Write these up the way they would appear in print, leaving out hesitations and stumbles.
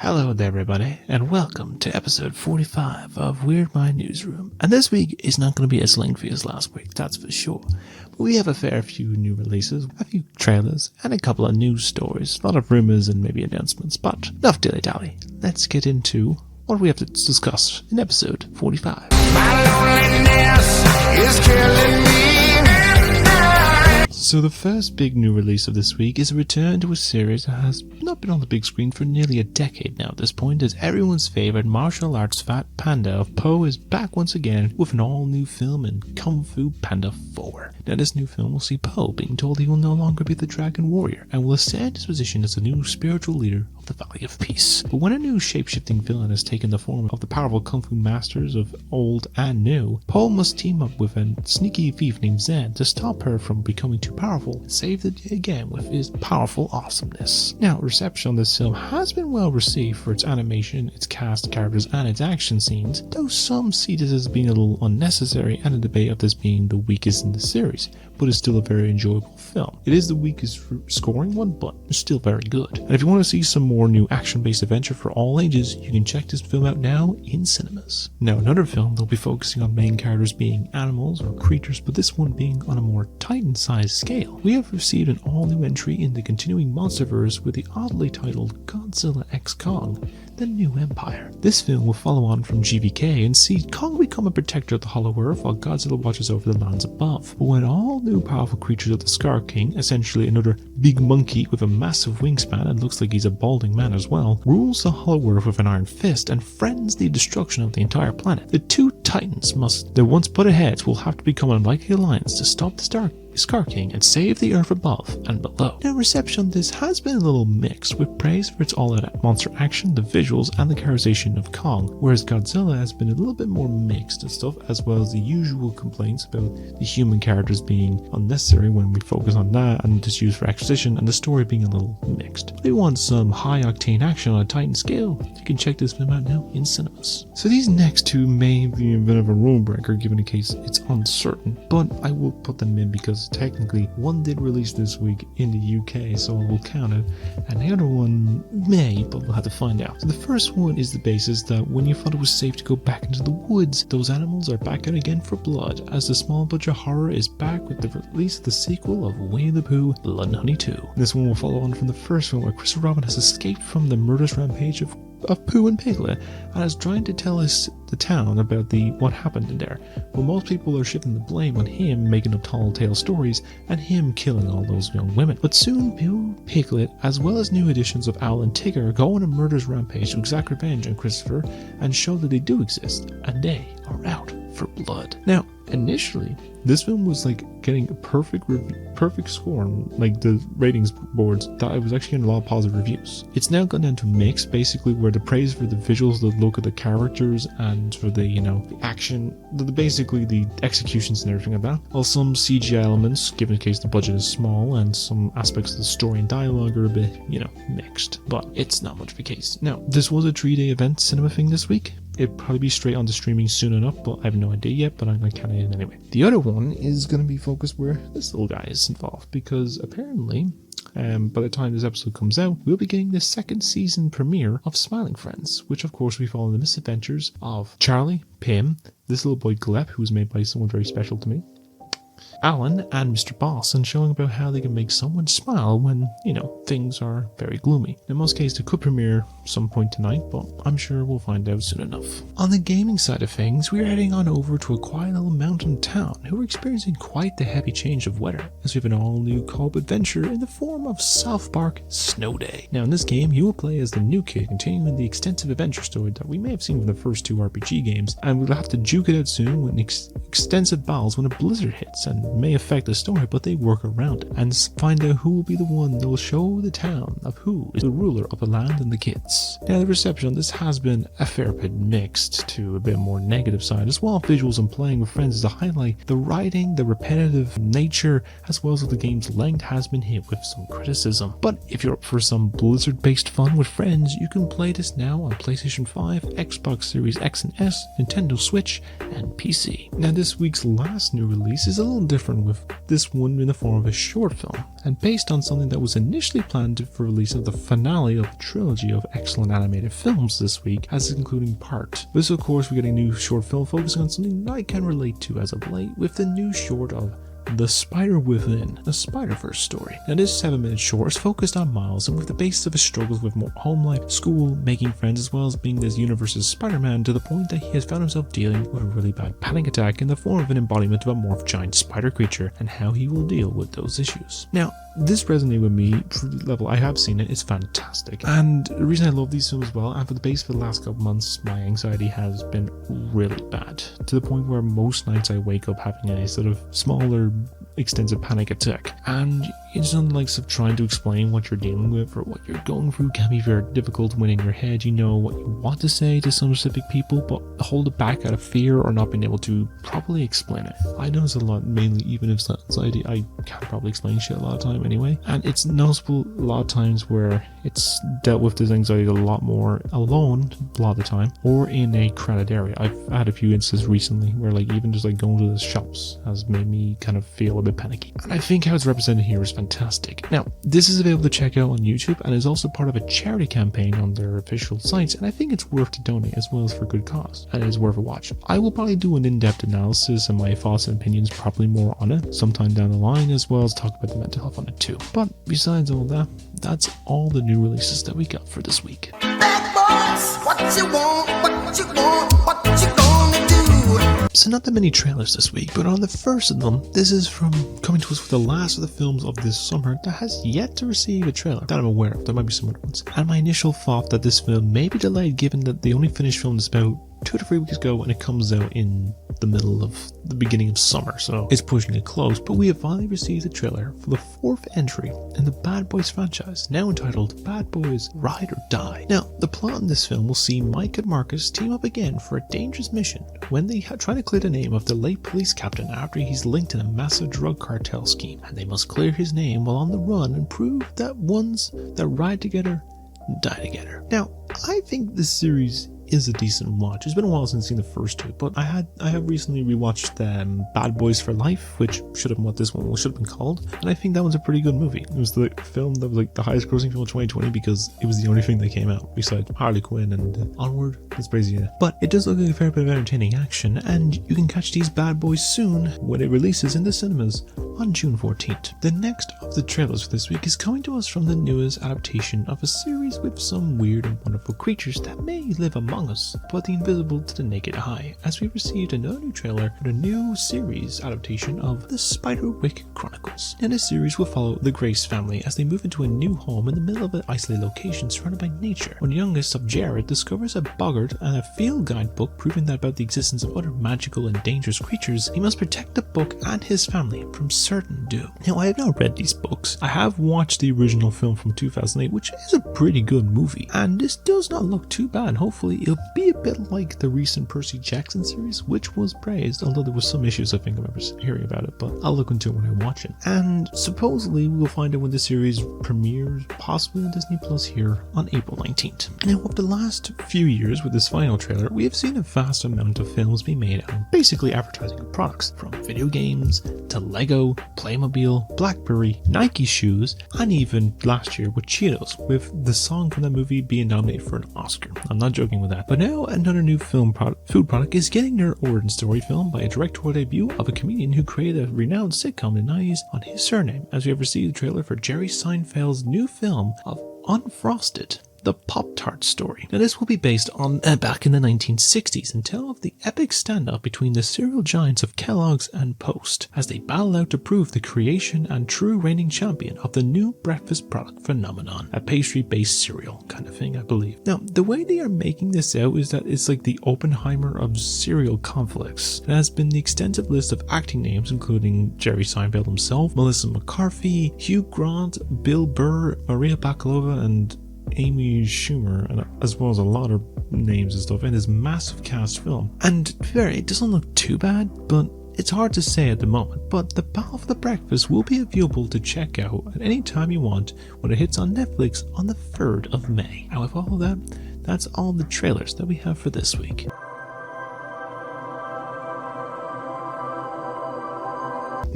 Hello there everybody, and welcome to episode 45 of Weird Mind Newsroom. And this week is not going to be as lengthy as last week, that's for sure. But we have a fair few new releases, a few trailers, and a couple of news stories, a lot of rumours and maybe announcements, but enough dilly-dally. Let's get into what we have to discuss in episode 45. My loneliness is killing me. So the first big new release of this week is a return to a series that has not been on the big screen for nearly a decade now at this point, as everyone's favourite martial arts fat panda of Po is back once again with an all-new film in Kung Fu Panda 4. Now this new film will see Po being told he will no longer be the Dragon Warrior and will ascend his position as the new spiritual leader of the Valley of Peace. But when a new shape-shifting villain has taken the form of the powerful Kung Fu masters of old and new, Po must team up with a sneaky thief named Zen to stop her from becoming too powerful and save the day again with his powerful awesomeness. Now, reception on this film has been well received for its animation, its cast, characters, and its action scenes, though some see this as being a little unnecessary and a debate of this being the weakest in the series, but it's still a very enjoyable film. It is the weakest scoring one, but it's still very good. And if you want to see some more new action-based adventure for all ages, you can check this film out now in cinemas. Now, another film they'll be focusing on main characters being animals or creatures, but this one being on a more Titan-sized scale. We have received an all-new entry in the continuing Monsterverse with the oddly titled Godzilla x Kong, The New Empire. This film will follow on from GVK and see Kong become a protector of the Hollow Earth while Godzilla watches over the lands above. But when all new powerful creatures of the Scar King, essentially another big monkey with a massive wingspan and looks like he's a balding man as well, rules the Hollow Earth with an iron fist and threatens the destruction of the entire planet, the two Titans their once butted heads will have to become an unlikely alliance to stop the Scar King and save the Earth above and below. Now, reception on this has been a little mixed, with praise for its all-out monster action, the visuals, and the characterization of Kong, whereas Godzilla has been a little bit more mixed and stuff, as well as the usual complaints about the human characters being unnecessary when we focus on that and just used for exposition, and the story being a little mixed. If you want some high-octane action on a Titan scale, you can check this film out now in cinemas. So these next two may be a bit of a rule breaker given in case it's uncertain, but I will put them in because technically one did release this week in the UK, so I will count it, and the other one may, but we'll have to find out. So the first one is the basis that when you thought it was safe to go back into the woods, those animals are back out again for blood, as the small budget horror is back with the release of the sequel of Winnie the Pooh, Blood and Honey 2. This one will follow on from the first film where Christopher Robin has escaped from the murderous rampage of Pooh and Piglet and is trying to tell the town about what happened in there. But most people are shifting the blame on him making up tall tale stories and him killing all those young women. But soon Pooh, Piglet, as well as new editions of Owl and Tigger go on a murderous rampage to exact revenge on Christopher and show that they do exist and they are out for blood. Now, initially, this film was getting a perfect score on the ratings boards. That it was actually getting a lot of positive reviews. It's now gone down to mixed, basically, where the praise for the visuals, the look of the characters, and for the the action, basically the executions and everything like that. While some CGI elements, given in case the budget is small, and some aspects of the story and dialogue are a bit, mixed. But it's not much of a case. Now, this was a 3-day event cinema thing this week. It'll probably be straight onto streaming soon enough, but I have no idea yet, but I'm going to count it in anyway. The other one is going to be focused where this little guy is involved, because apparently, by the time this episode comes out, we'll be getting the second season premiere of Smiling Friends, which of course we follow the misadventures of Charlie, Pim, this little boy Glep, who was made by someone very special to me, Alan, and Mr. Boss, and showing about how they can make someone smile when, things are very gloomy. In most cases, it could premiere some point tonight, but I'm sure we'll find out soon enough. On the gaming side of things, we're heading on over to a quiet little mountain town who are experiencing quite the heavy change of weather, as we have an all-new co-op adventure in the form of South Park Snow Day. Now, in this game, you will play as the new kid, continuing the extensive adventure story that we may have seen from the first two RPG games, and we'll have to juke it out soon with extensive battles when a blizzard hits, and may affect the story, but they work around it and find out who will be the one that will show the town of who is the ruler of the land and the kids. Now, the reception on this has been a fair bit mixed to a bit more negative side, as well. Visuals and playing with friends is a highlight. The writing, the repetitive nature, as well as the game's length has been hit with some criticism. But if you're up for some Blizzard-based fun with friends, you can play this now on PlayStation 5, Xbox Series X and S, Nintendo Switch, and PC. Now, this week's last new release is a little different, with this one in the form of a short film, and based on something that was initially planned for release of the finale of the trilogy of excellent animated films this week, as including Part. This, of course, we get a new short film focusing on something that I can relate to as of late, with the new short of The Spider Within, a Spider-Verse story. Now this 7-minute short is focused on Miles, and with the basis of his struggles with home life, school, making friends, as well as being this universe's Spider-Man, to the point that he has found himself dealing with a really bad panic attack in the form of an embodiment of a morphed giant spider creature, and how he will deal with those issues. Now, this resonated with me for the level I have seen it. It's fantastic, and the reason I love these films as well, and for the base for the last couple months, my anxiety has been really bad, to the point where most nights I wake up having a sort of smaller extensive panic attack, and it's not like trying to explain what you're dealing with or what you're going through can be very difficult when in your head you know what you want to say to some specific people, but hold it back out of fear or not being able to properly explain it. I notice a lot, mainly even if it's not anxiety, I can't probably explain shit a lot of time anyway, and it's noticeable a lot of times where it's dealt with this anxiety a lot more alone a lot of the time, or in a crowded area. I've had a few instances recently where like even just like going to the shops has made me kind of feel a bit panicky, and I think how it's represented here is fantastic. Now, this is available to check out on YouTube and is also part of a charity campaign on their official sites, and I think it's worth to donate as well as for good cause, and it is worth a watch. I will probably do an in-depth analysis and my thoughts and opinions probably more on it sometime down the line, as well as talk about the mental health on it too. But besides all that, that's all the new releases that we got for this week. Bad boys, what you want, what you want, what you gonna do? So not that many trailers this week, but on the first of them, this is from coming to us with the last of the films of this summer that has yet to receive a trailer that I'm aware of. There might be some other ones. And my initial thought that this film may be delayed, given that the only finished film is about 2 to 3 weeks ago, and it comes out in the middle of the beginning of summer, so it's pushing it close. But we have finally received a trailer for the 4th entry in the Bad Boys franchise, now entitled Bad Boys Ride or Die. Now, the plot in this film will see Mike and Marcus team up again for a dangerous mission when they try to clear the name of the late police captain after he's linked in a massive drug cartel scheme, and they must clear his name while on the run and prove that ones that ride together die together. Now, I think this series is a decent watch. It's been a while since I've seen the first two, but I have recently rewatched Bad Boys for Life, which should have been what this one should have been called, and I think that was a pretty good movie. It was the film that was like the highest grossing film of 2020 because it was the only thing that came out besides Harley Quinn and Onward. It's crazy, yeah. But it does look like a fair bit of entertaining action, and you can catch these bad boys soon when it releases in the cinemas on June 14th. The next of the trailers for this week is coming to us from the newest adaptation of a series with some weird and wonderful creatures that may live among us, but the invisible to the naked eye, as we received another new trailer for the new series adaptation of the Spiderwick Chronicles. And this series will follow the Grace family as they move into a new home in the middle of an isolated location surrounded by nature, when the youngest of Jared discovers a boggart and a field guide book proving that about the existence of other magical and dangerous creatures. He must protect the book and his family from certain doom. Now, I have not read these books. I have watched the original film from 2008, which is a pretty good movie, and this does not look too bad. Hopefully it'll be a bit like the recent Percy Jackson series, which was praised, although there was some issues I think I remember hearing about it, but I'll look into it when I watch it. And supposedly we will find out when the series premieres, possibly on Disney Plus here on April 19th. Now, over the last few years with this final trailer, we have seen a vast amount of films be made on basically advertising of products, from video games to Lego, Playmobil, BlackBerry, Nike shoes, and even last year with Cheetos, with the song from that movie being nominated for an Oscar. I'm not joking with that. But now another new food product is getting their origin story filmed by a directorial debut of a comedian who created a renowned sitcom in the 90s on his surname, as we have received the trailer for Jerry Seinfeld's new film of Unfrosted, the Pop-Tart story. Now, this will be based on back in the 1960s and tell of the epic standoff between the cereal giants of Kellogg's and Post as they battle out to prove the creation and true reigning champion of the new breakfast product phenomenon, a pastry-based cereal kind of thing, I believe. Now, the way they are making this out is that it's like the Oppenheimer of cereal conflicts. It has been the extensive list of acting names, including Jerry Seinfeld himself, Melissa McCarthy, Hugh Grant, Bill Burr, Maria Bakalova, and Amy Schumer, and as well as a lot of names and stuff in this massive cast film. And fair, it doesn't look too bad, but it's hard to say at the moment. But The Battle for the Breakfast will be available to check out at any time you want when it hits on Netflix on the 3rd of May. And with all of that, that's all the trailers that we have for this week.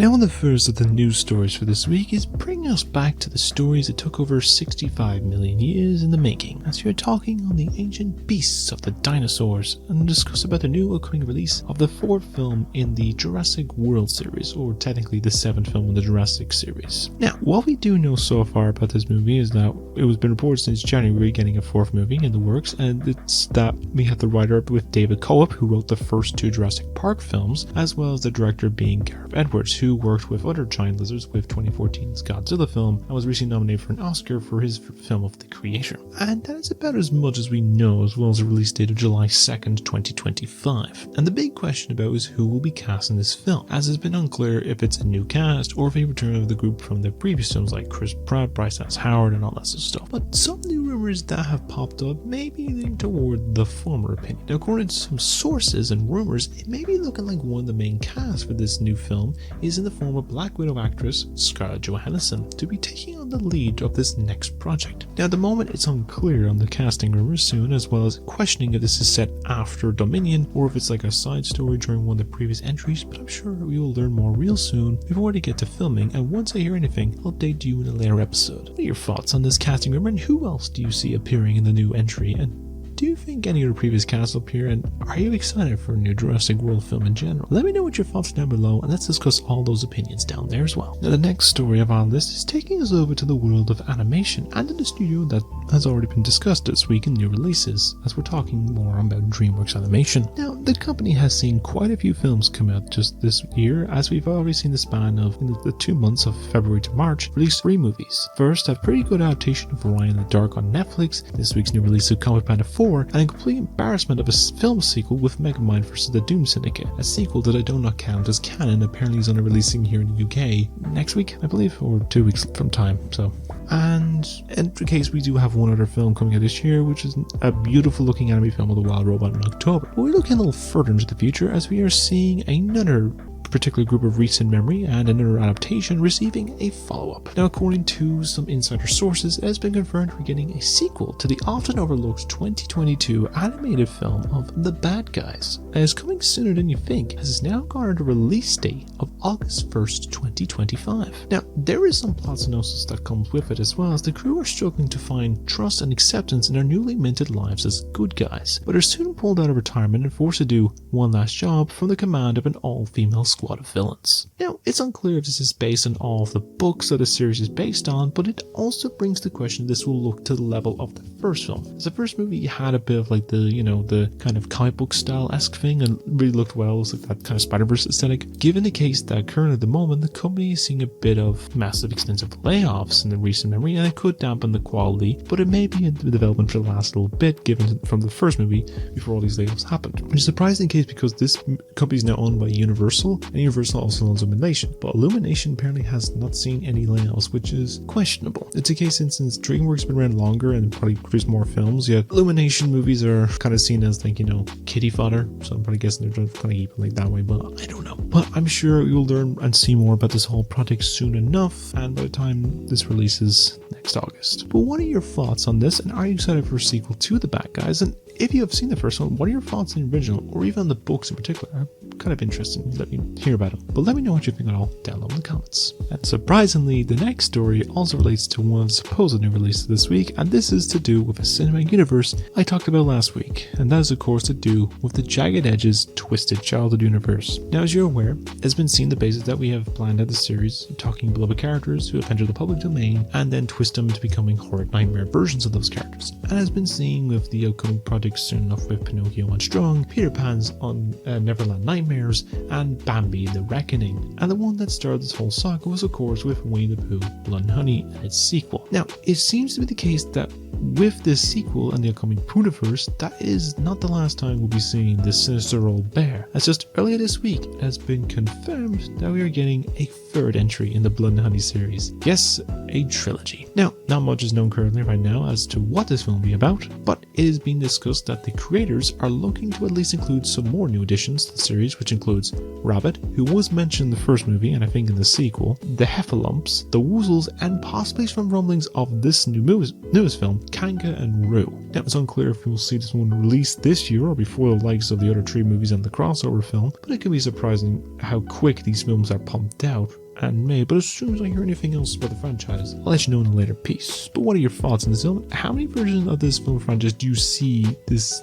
Now, the first of the news stories for this week is bringing us back to the stories that took over 65 million years in the making, as we are talking on the ancient beasts of the dinosaurs and discuss about the new upcoming release of the 4th film in the Jurassic World series, or technically the 7th film in the Jurassic series. Now, what we do know so far about this movie is that it was been reported since January getting a 4th movie in the works, and it's that we have the writer with David Coop, who wrote the first 2 Jurassic Park films, as well as the director being Gareth Edwards, who worked with other giant lizards with 2014's Godzilla film and was recently nominated for an Oscar for his film of The Creator. And that is about as much as we know, as well as a release date of July 2nd, 2025. And the big question about is who will be cast in this film, as it's been unclear if it's a new cast or if a return of the group from the previous films like Chris Pratt, Bryce Dallas Howard and all that sort of stuff. But some new rumors that have popped up may be leaning toward the former opinion. Now, according to some sources and rumors, it may be looking like one of the main cast for this new film is in the form of Black Widow actress Scarlett Johansson to be taking on the lead of this next project. Now, at the moment, it's unclear on the casting rumors soon, as well as questioning if this is set after Dominion or if it's like a side story during one of the previous entries, but I'm sure we will learn more real soon before they get to filming, and once I hear anything, I'll update you in a later episode. What are your thoughts on this casting rumor, and who else do you see appearing in the new entry, and do you think any of the previous casts will appear, and are you excited for a new Jurassic World film in general? Let me know what your thoughts down below, and let's discuss all those opinions down there as well. Now, the next story of our list is taking us over to the world of animation and in the studio that has already been discussed this week in new releases, as we're talking more about Dreamworks Animation. Now, the company has seen quite a few films come out just this year, as we've already seen the span of in the 2 months of February to March release 3 movies. First, a pretty good adaptation of Ryan in the Dark on Netflix, this week's new release of Comic Panda 4, and a complete embarrassment of a film sequel with Megamind vs. the Doom Syndicate, a sequel that I do not count as canon. Apparently is only releasing here in the UK next week, I believe, or 2 weeks from time. So, and in case we do have one other film coming out this year, which is a beautiful looking anime film of the Wild Robot in October. But we're looking a little further into the future, as we are seeing another particular group of recent memory and another adaptation receiving a follow-up. Now, according to some insider sources, it has been confirmed we're getting a sequel to the often overlooked 2022 animated film of The Bad Guys. It is coming sooner than you think, as it's now garnered a release date of August 1st, 2025. Now, there is some plot synopsis that comes with it, as well as the crew are struggling to find trust and acceptance in their newly minted lives as good guys, but are soon pulled out of retirement and forced to do one last job from the command of an all-female squad of villains. Now, it's unclear if this is based on all of the books that the series is based on, but it also brings the question if this will look to the level of the first film. As the first movie had a bit of like the kind of comic book style-esque thing, and really looked well. It was like that kind of Spider-Verse aesthetic. Given the case that currently at the moment, the company is seeing a bit of massive extensive layoffs in the recent memory, and it could dampen the quality, but it may be in the development for the last little bit, given from the first movie before all these layoffs happened. Which is a surprising case because this company is now owned by Universal, and Universal also owns Illumination, but Illumination apparently has not seen any layoffs, which is questionable. It's a case since Dreamworks been around longer and probably produced more films, yet Illumination movies are kind of seen as like, kiddie fodder, so I'm probably guessing they're trying to kind of keep it like that way, but I don't know. But I'm sure you'll learn and see more about this whole project soon enough, and by the time this releases next August. But what are your thoughts on this, and are you excited for a sequel to The Bad Guys? And if you have seen the first one, what are your thoughts on the original, or even on the books in particular? I'm kind of interested. Let me hear about them. But let me know what you think at all down below in the comments. And surprisingly, the next story also relates to one of the supposed new releases this week, and this is to do with a cinematic universe I talked about last week, and that is of course to do with the Jagged Edge's Twisted Childhood universe. Now, as you're aware, it's been seen the basis that we have planned out the series, talking beloved characters who have entered the public domain, and then twist them into becoming horrid nightmare versions of those characters. And has been seen with the upcoming projects soon enough with Pinocchio Unstrung, Peter Pan's on Neverland Nightmares, and Bambi the Reckoning. And the one that started this whole saga was of course with Winnie the Pooh, Blood and Honey, and its sequel. Now, it seems to be the case that with this sequel and the upcoming Poohverse, that is not the last time we'll be seeing this sinister old bear, as just earlier this week it has been confirmed that we are getting a third entry in the Blood and Honey series. Yes, a trilogy. Now, not much is known currently right now as to what this film will be about, but it is being discussed that the creators are looking to at least include some more new additions to the series which includes Rabbit, who was mentioned in the first movie and I think in the sequel, the Heffalumps, the Woozles, and possibly from rumblings of this newest film, Kanga and Roo. Now it's unclear if we'll see this one released this year or before the likes of the other 3 movies and the crossover film, but it can be surprising how quick these films are pumped out and made. But as soon as I hear anything else about the franchise, I'll let you know in a later piece. But what are your thoughts on this film? How many versions of this film franchise do you see this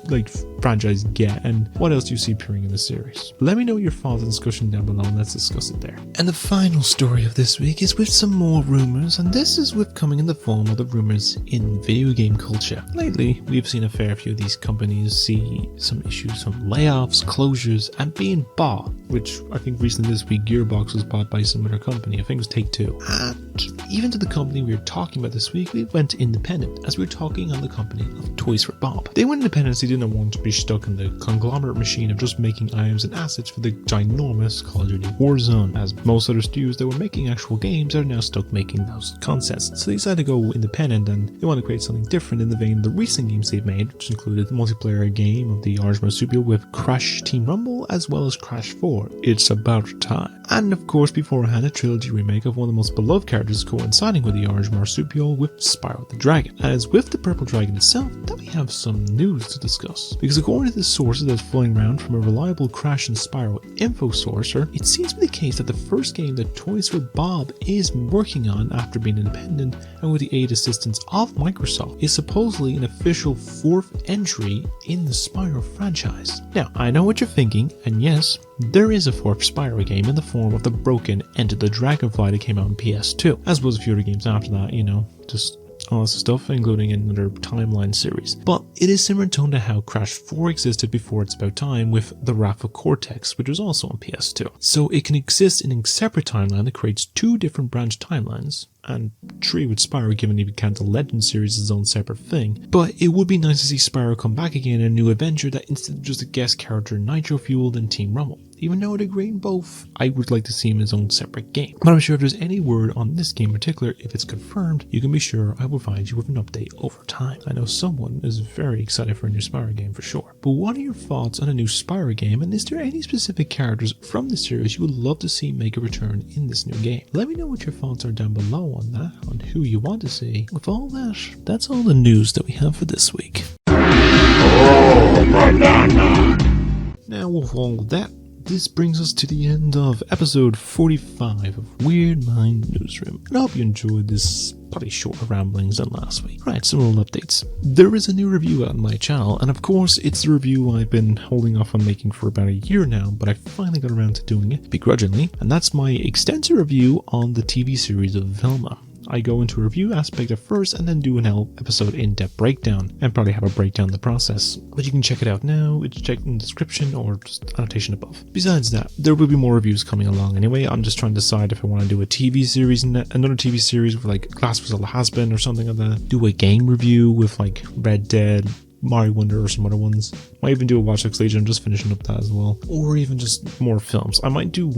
franchise get, and what else do you see appearing in the series? Let me know your thoughts and discussion down below, and let's discuss it there. And the final story of this week is with some more rumors, and this is with coming in the form of the rumors in video game culture. Lately, we've seen a fair few of these companies see some issues from layoffs, closures, and being bought, which I think recently this week Gearbox was bought by some other company. I think it was Take-Two. And even to the company we were talking about this week, we went independent, as we were talking on the company of Toys for Bob. They went independent as they didn't want to be stuck in the conglomerate machine of just making items and assets for the ginormous Call of Duty Warzone, as most other studios that were making actual games are now stuck making those concepts. So they decided to go independent, and they want to create something different in the vein of the recent games they've made, which included the multiplayer game of the Orange Marsupial with Crash Team Rumble, as well as Crash 4. It's about time. And of course, beforehand, a trilogy remake of one of the most beloved characters coinciding with the Orange Marsupial with Spyro the Dragon. As with the Purple Dragon itself, that we have some news to discuss. Because according to the sources that's flowing around from a reliable Crash and Spyro info sourcer, it seems to be the case that the first game that Toys for Bob is working on after being independent and with the aid assistance of Microsoft is supposedly an official 4th entry in the Spyro franchise. Now, I know what you're thinking, and yes, there is a 4th Spyro game in the form of the broken Enter the Dragonfly that came out on PS2, as well as a few other games after that, just all this stuff, including another timeline series. But it is similar in tone to how Crash 4 existed before It's About Time with the Wrath of Cortex, which was also on PS2. So it can exist in a separate timeline that creates 2 different branch timelines, and 3 with Spyro, given he can't the Legend series is its own separate thing. But it would be nice to see Spyro come back again in a new adventure that instead of just a guest character Nitro fueled in Team Rumble. Even though I'd agree in both, I would like to see him in his own separate game. But I'm sure if there's any word on this game in particular, if it's confirmed, you can be sure I will provide you with an update over time. I know someone is very excited for a new Spyro game for sure. But what are your thoughts on a new Spyro game, and is there any specific characters from the series you would love to see make a return in this new game? Let me know what your thoughts are down below on that, on who you want to see. With all that, that's all the news that we have for this week. Oh, banana. Now with all that, this brings us to the end of episode 45 of Weird Mind Newsroom, and I hope you enjoyed this probably shorter ramblings than last week. Right, some little updates. There is a new review out on my channel, and of course it's the review I've been holding off on making for about a year now, but I finally got around to doing it, begrudgingly, and that's my extensive review on the TV series of Velma. I go into a review aspect at first and then do an episode in-depth breakdown, and probably have a breakdown in the process. But you can check it out now, it's checked in the description or just annotation above. Besides that, there will be more reviews coming along anyway. I'm just trying to decide if I want to do a TV series, another TV series with like Glass Grizzle Has Been or something like that. Do a game review with like Red Dead, Mario Wonder, or some other ones. Might even do a Watch Dogs Legion, I'm just finishing up that as well. Or even just more films. I might do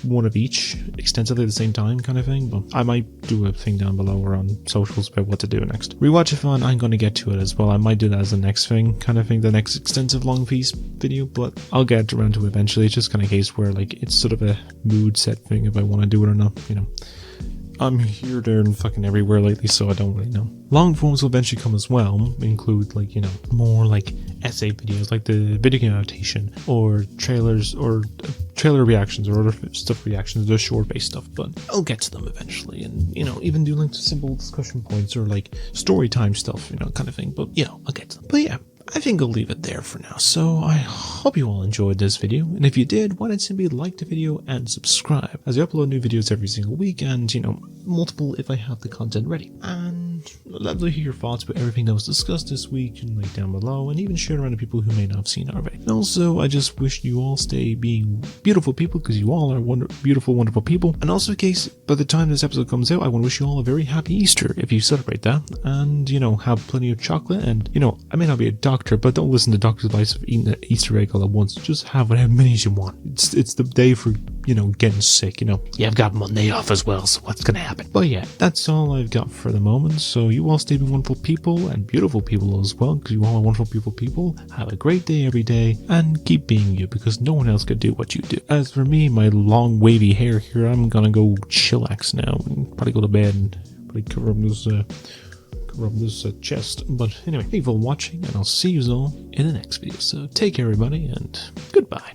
one of each extensively at the same time kind of thing, but I might do a thing down below or on socials about what to do next. Rewatch-a-thon, I'm going to get to it as well. I might do that as the next thing, kind of thing, the next extensive long piece video, but I'll get around to it eventually. It's just kind of a case where like it's sort of a mood set thing if I want to do it or not, I'm here, there, and fucking everywhere lately, so I don't really know. Long forms will eventually come as well, include like, more like essay videos, like the video game adaptation, or trailers, or trailer reactions, or other stuff reactions, the short-based stuff, but I'll get to them eventually, and, even do like simple discussion points, or like story time stuff, kind of thing, but, I'll get to them. But yeah, I think I'll leave it there for now, so I hope you all enjoyed this video, and if you did, why don't simply like the video and subscribe, as I upload new videos every single week, and, multiple if I have the content ready. And I'd love to hear your thoughts about everything that was discussed this week, and like down below, and even share it around to people who may not have seen it already. And also, I just wish you all stay being beautiful people, because you all are beautiful, wonderful people. And also, in case by the time this episode comes out, I want to wish you all a very happy Easter if you celebrate that, and, have plenty of chocolate, and, I may not be a doctor, but don't listen to doctor's advice of eating an Easter egg all at once. Just have whatever many as you want. It's the day for getting sick, Yeah, I've got Monday off as well, so what's gonna happen? But yeah, that's all I've got for the moment. So you all stay being wonderful people and beautiful people as well, because you all are wonderful people. Have a great day every day and keep being you, because no one else could do what you do. As for me, my long wavy hair here, I'm gonna go chillax now and probably go to bed and probably cover up this chest. But anyway, thank you for watching, and I'll see you all in the next video. So take care everybody, and goodbye.